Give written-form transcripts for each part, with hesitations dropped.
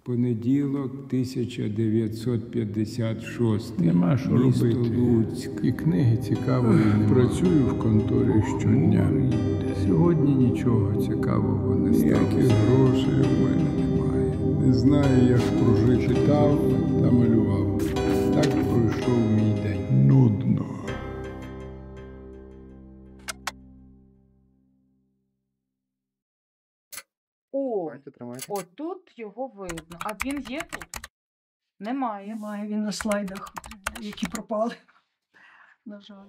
Понеділок, 1956. Нема що Місто робити. Луцьк. І книги цікавої нема. Працюю в конторі щодня. Сьогодні нічого цікавого не сталося. Ніяких грошей у мене немає. Не знаю, як прожити. Читав та малював. Так пройшов мій день. Нудно. О, Тримайте. отут його видно. А він є тут? Немає. Немає, він на слайдах, які пропали. На жаль.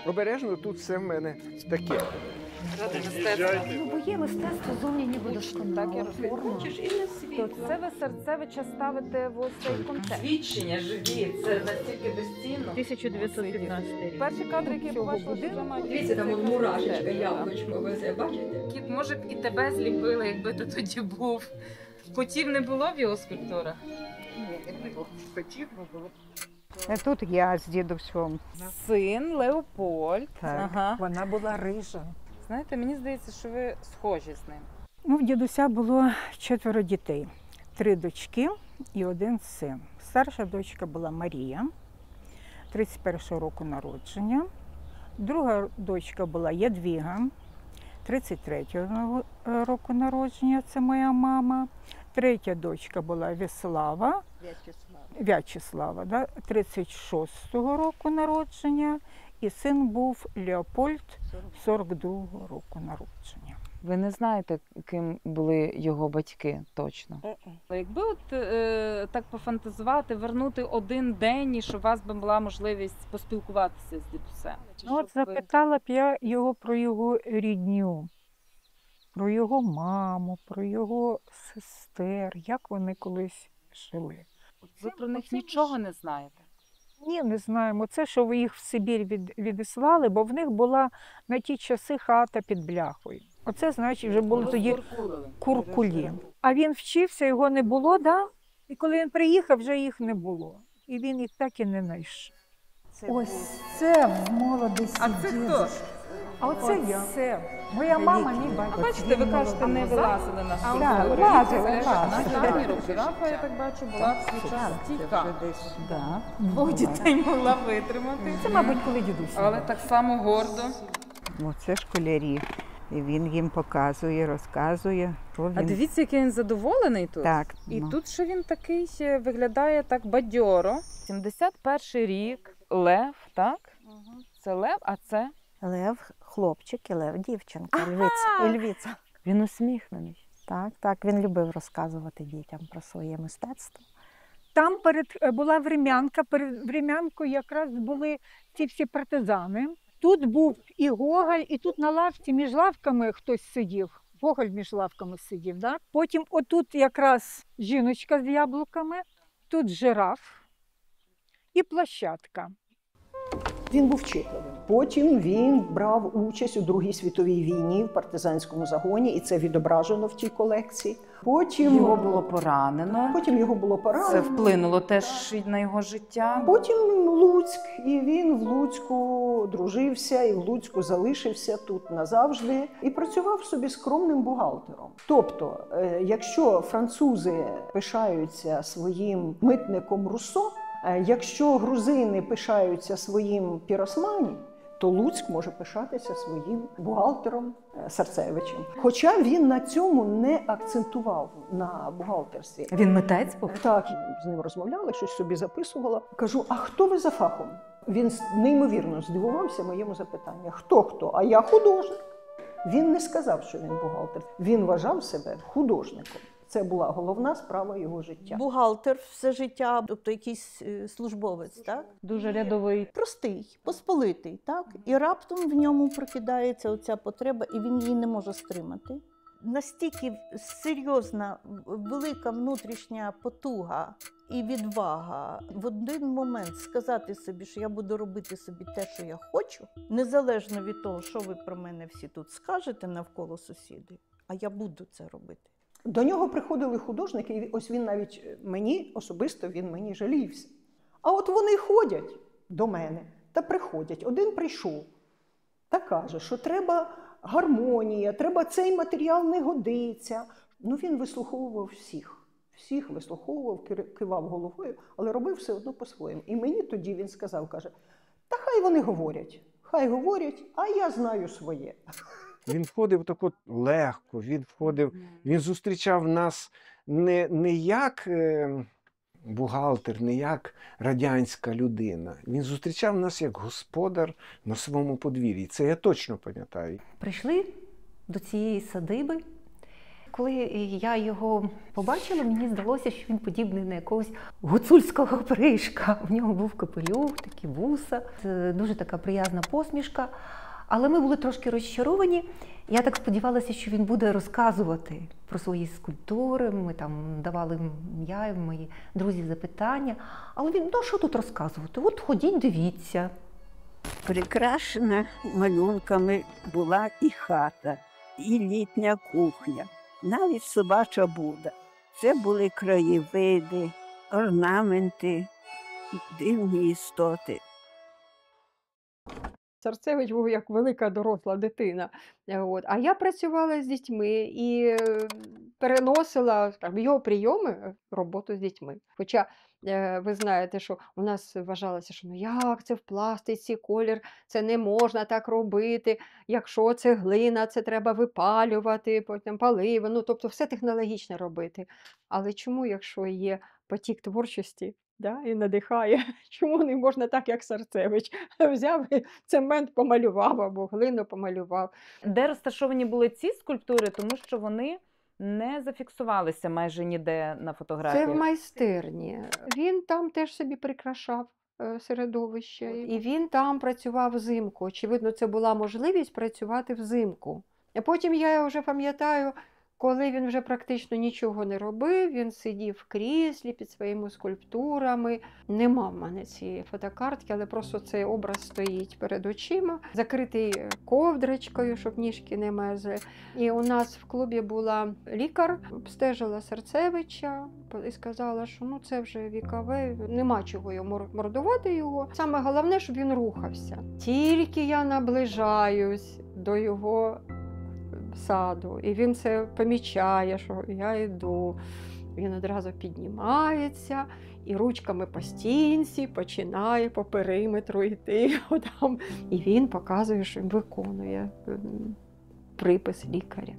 Обережно, тут все в мене таке. Ну, бо є мистецтво зовні ніби досконало. Так, я розумію. Хочеш і на світ. То це ви Серцевича ставите в ось цей контекст. Свідчення живі, це настільки безцінно. 1915 рік. Перші кадри, які я побачила, що вже мають. Дивіться, там от мурашечка, яблучко везе, бачите? Кіт, може б і тебе зліпили, якби ти тоді був. Котів не було в його скульптурах? Тут я з дідусем. Син Леопольд. Так. Ага. Вона була рижа. Знаєте, мені здається, що ви схожі з ним. Ну, в дідуся було 4 дітей. 3 дочки і 1 син. Старша дочка була Марія, 31-го року народження. Друга дочка була Ядвіга, 33-го року народження, це моя мама. Третя дочка була В'ячеслава, да? 36-го року народження. І син був Леопольд, 42-го року народження. Ви не знаєте, ким були його батьки точно? Якби от так пофантазувати, вернути один день, і щоб у вас би була можливість поспілкуватися з дідусем. Ну, от запитала б я його про його рідню, про його маму, про його сестер, як вони колись жили. Ви про них нічого не знаєте? Ні, не знаємо. Це, що їх в Сибір відіслали, бо в них була на ті часи хата під бляхою. Оце, значить, вже були тоді куркулі. А він вчився, його не було, да? І коли він приїхав, вже їх не було. І він їх так і не знайшов. Ось це в молодості. А це хто? А оце я. Моя мама, мій А батько. бачите, ви кажете, не вилазили на Так, столу. вилазили. На давні роки. Жирафа, я так бачу, була в свій час стійка. Да. Двох дітей могла витримати. Це, мабуть, коли дідусь. Але так само гордо. Оце школярі. І він їм показує, розказує, що він... А дивіться, який він задоволений тут. Так. І ну. тут ще він такий виглядає так бадьоро. 71-й рік. Лев, так? Це лев, а це? Лев хлопчик і лев дівчинка, львиця. Він усміхнений. Так, він любив розказувати дітям про своє мистецтво. Там була врем'янка, перед врем'янкою якраз були ці всі партизани. Тут був і Гоголь, і тут на лавці між лавками хтось сидів. Гоголь між лавками сидів. Да? Потім отут якраз жіночка з яблуками, тут жираф і площадка. Він був вчителем. Потім він брав участь у Другій світовій війні в партизанському загоні, і це відображено в тій колекції. Потім Його було поранено. його було поранено. Це вплинуло теж на його життя. Потім Луцьк, і він в Луцьку дружився, і в Луцьку залишився тут назавжди, і працював собі скромним бухгалтером. Тобто, якщо французи пишаються своїм митником Руссо, якщо грузини пишаються своїм Піросмані, то Луцьк може пишатися своїм бухгалтером Серцевичем. Хоча він на цьому не акцентував на бухгалтерстві. Він митець був? Так, з ним розмовляли, щось собі записувала. Кажу, а хто ви за фахом? Він неймовірно здивувався моєму запитанню. Хто? А я художник. Він не сказав, що він бухгалтер. Він вважав себе художником. Це була головна справа його життя. Бухгалтер все життя, тобто якийсь службовець, так? Дуже рядовий. Простий, посполитий, так? І раптом в ньому прокидається оця потреба, і він її не може стримати. настільки серйозна, велика внутрішня потуга і відвага в один момент сказати собі, що я буду робити собі те, що я хочу, незалежно від того, що ви про мене всі тут скажете навколо сусіди, а я буду це робити. До нього приходили художники, і ось він навіть мені, особисто він мені жалівся. А от вони ходять до мене та приходять. Один прийшов та каже, що треба гармонія, треба цей матеріал не годиться. Ну він вислуховував всіх. Всіх вислуховував, кивав головою, але робив все одно по-своєму. І мені тоді він сказав, каже, та хай вони говорять, а я знаю своє. Він входив так от легко, він зустрічав нас не як бухгалтер, не як радянська людина. Він зустрічав нас як господар на своєму подвір'ї. Це я точно пам'ятаю. Прийшли до цієї садиби. Коли я його побачила, мені здалося, що він подібний на якогось гуцульського пришка. В нього був капелюх, такі вуса, дуже така приязна посмішка. Але ми були трошки розчаровані. Я так сподівалася, що він буде розказувати про свої скульптури. Ми там давали я і мої друзі запитання. Але він, ну що тут розказувати? От ходіть, дивіться. Прикрашена малюнками була і хата, і літня кухня, навіть собача буда. Це були краєвиди, орнаменти, дивні істоти. Царцевич був як велика доросла дитина. А я працювала з дітьми і переносила його прийоми, роботу з дітьми. Хоча ви знаєте, що у нас вважалося, що ну як це в пластиці, колір, це не можна так робити, якщо це глина, це треба випалювати, потім паливо, ну тобто все технологічно робити. Але чому, якщо є потік творчості, да, і надихає, чому не можна так, як Царцевич? Взяв і цемент помалював або глину помалював. Де розташовані були ці скульптури, тому що вони не зафіксувалися майже ніде на фотографіях. Це в майстерні. Він там теж собі прикрашав середовище. І він там працював взимку. Очевидно, це була можливість працювати взимку. А потім я вже пам'ятаю, коли він вже практично нічого не робив, він сидів в кріслі під своїми скульптурами. Нема в мене цієї фотокартки, але просто цей образ стоїть перед очима, закритий ковдрочкою, щоб ніжки не мерзли. І у нас в клубі була лікар, обстежила Царцевича і сказала, що ну це вже вікове, нема чого його мордувати його. Саме головне, щоб він рухався. Тільки я наближаюсь до його саду, і він це помічає, що я йду. Він одразу піднімається і ручками по стінці починає по периметру йти. І він показує, що він виконує припис лікаря.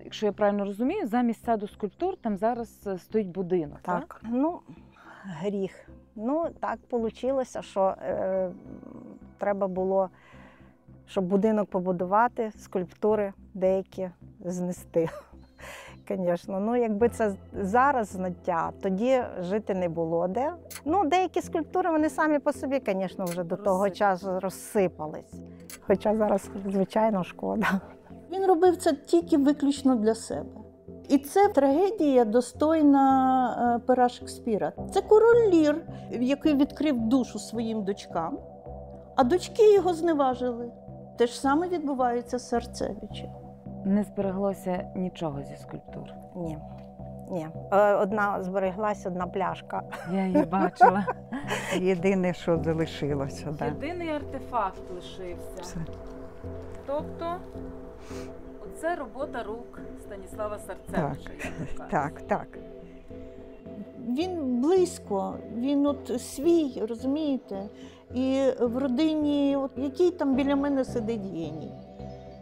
Якщо я правильно розумію, замість саду скульптур там зараз стоїть будинок. Так, ну, гріх. Ну, так вийшло, що треба було, щоб будинок побудувати, скульптури деякі знести. Звісно, ну якби це зараз знаття, тоді жити не було де. Ну, деякі скульптури, вони самі по собі, звісно, вже до того часу розсипались. Хоча зараз, звичайно, шкода. Він робив це тільки виключно для себе. І це трагедія, достойна пера Шекспіра. Це король Лір, який відкрив душу своїм дочкам, а дочки його зневажили. Те ж саме відбувається з Царцевичем. Не збереглося нічого зі скульптур? Ні. Ні. Одна збереглась, одна пляшка. Я її бачила. Єдине, що залишилося. Да. Єдиний артефакт лишився. Все. Тобто, оце робота рук Станіслава Царцевича. Так. Він близько, він от свій, розумієте? І в родині, от, який там біля мене сидить геній.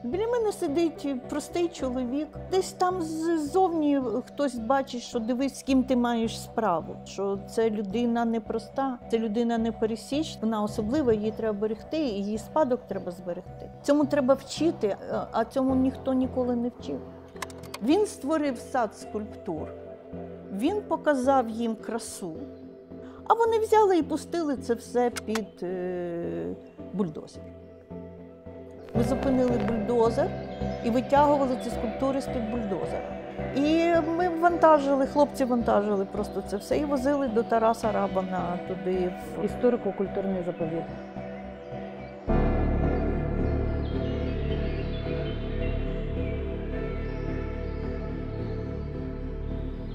Біля мене сидить простий чоловік. Десь там ззовні хтось бачить, що дивись, з ким ти маєш справу. Що це людина непроста, це людина непересічна, вона особлива, її треба берегти, і її спадок треба зберегти. Цьому треба вчити, а цьому ніхто ніколи не вчив. Він створив сад скульптур, він показав їм красу, а вони взяли і пустили це все під бульдозер. Ми зупинили бульдозер і витягували ці скульптури з-під бульдозера. І ми вантажили, хлопці вантажили просто це все і возили до Тараса Рабана туди, в історико-культурний заповідник.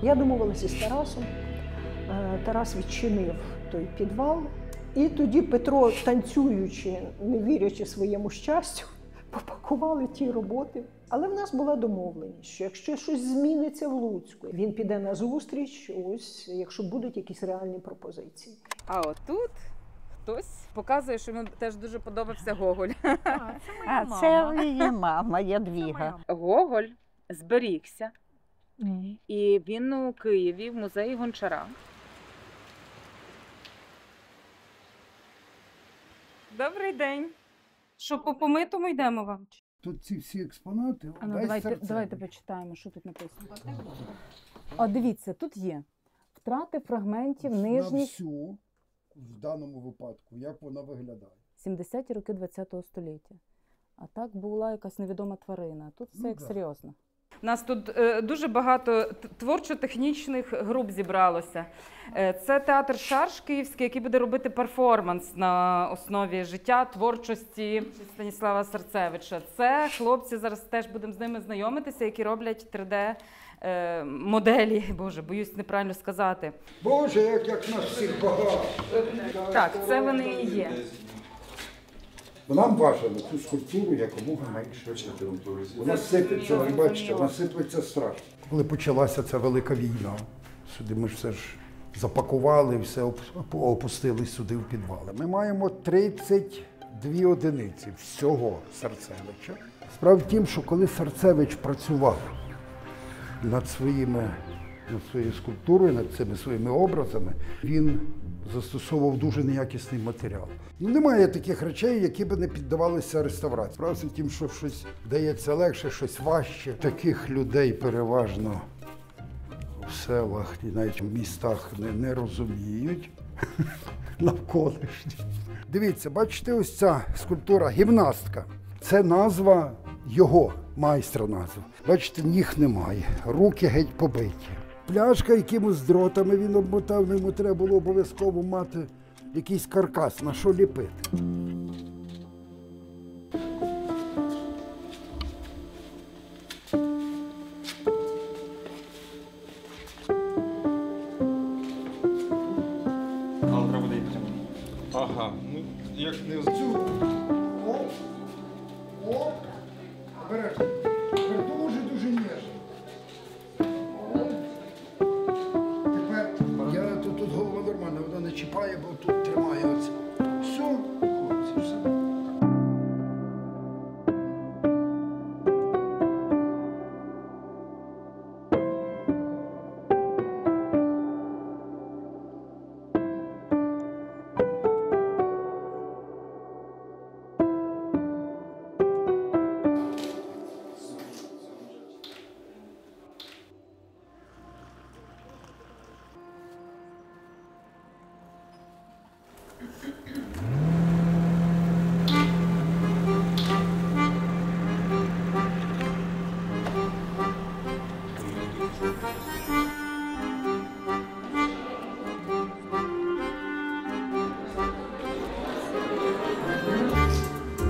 Я домовилася з Тарасом. Тарас відчинив той підвал. І тоді Петро, танцюючи, не вірячи своєму щастю, попакували ті роботи. Але в нас була домовленість, що якщо щось зміниться в Луцьку, він піде на зустріч, ось, якщо будуть якісь реальні пропозиції. А отут хтось показує, що він теж дуже подобався Гоголь. Це її мама, Ядвіга. Гоголь зберігся. І він у Києві в музеї Гончара. Добрий день. Що, по помитому йдемо вам? Тут ці всі експонати. Давайте почитаємо, що тут написано. О, дивіться, тут є втрати фрагментів нижніх. На всю, в даному випадку, як вона виглядає. 70-ті роки ХХ століття. А так була якась невідома тварина. Тут все як серйозно. У нас тут дуже багато творчо-технічних груп зібралося. Це театр «Шарж» київський, який буде робити перформанс на основі життя, творчості Станіслава Серцевича. Це хлопці, зараз теж будемо з ними знайомитися, які роблять 3D-моделі. Боже, боюсь неправильно сказати. Боже, як нас всіх багато. Так, це вони і є. Нам важливо цю скульптуру якомога менше. Вона сипеться, ви бачите, вона сиплеться страшно. Коли почалася ця велика війна, сюди ми ж все ж запакували, все опустили сюди в підвали. Ми маємо 32 одиниці всього Серцевича. Справа в тім, що коли Серцевич працював над своєю скульптурою, над цими своїми образами, він застосовував дуже неякісний матеріал. Немає таких речей, які б не піддавалися реставрації. Справа в тім, що щось дається легше, щось важче. Таких людей переважно в селах і навіть в містах не розуміють навколишні. Дивіться, бачите, ось ця скульптура «Гімнастка». Це назва його, майстра назва. Бачите, ніг немає, руки геть побиті. Пляшка якимось дротами він обмотав, йому треба було обов'язково мати якийсь каркас, на що ліпити. Але треба буде їхати. Ага, ну як не цю. О, обережно. Дуже ніжно. Тепер тут голова нормальна, вона не чіпає, бо тут тримає оце. Все, хлопці, все.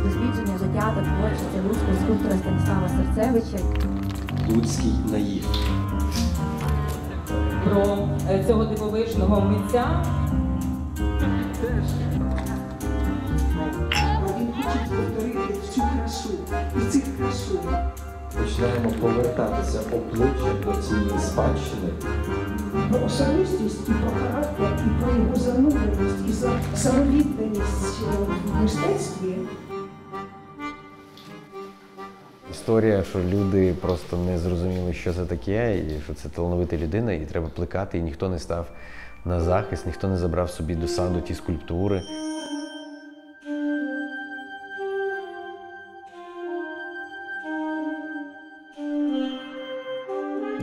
Дослідження життя та творчості луцького скульптора Станіслава Серцевича. Луцький наїв. Про цього дивовижного митця. Він хоче повторити цю красу і цих красу. Починаємо повертатися обличчям до цієї спадщини. Про особистість і про характер, і про його зануреність, і самовідданість в мистецтві. Історія, що люди просто не зрозуміли, що це таке, і що це талановита людина, і треба плекати, і ніхто не став на захист, ніхто не забрав собі до саду ті скульптури.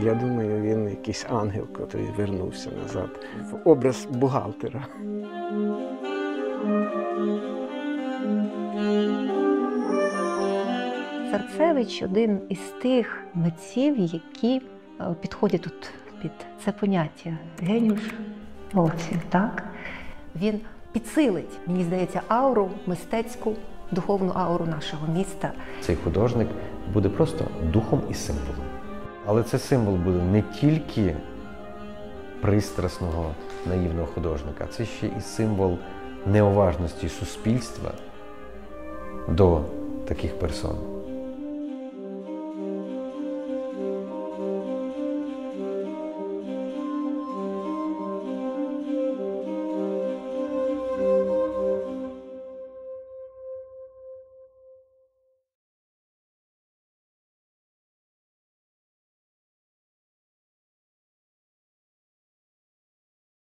Я думаю, він якийсь ангел, який вернувся назад в образ бухгалтера. Царцевич – один із тих митців, які підходять тут під це поняття геніус проці, так? Він підсилить, мені здається, ауру, мистецьку, духовну ауру нашого міста. Цей художник буде просто духом і символом. Але це символ буде не тільки пристрасного, наївного художника, це ще і символ неуважності суспільства до таких персон.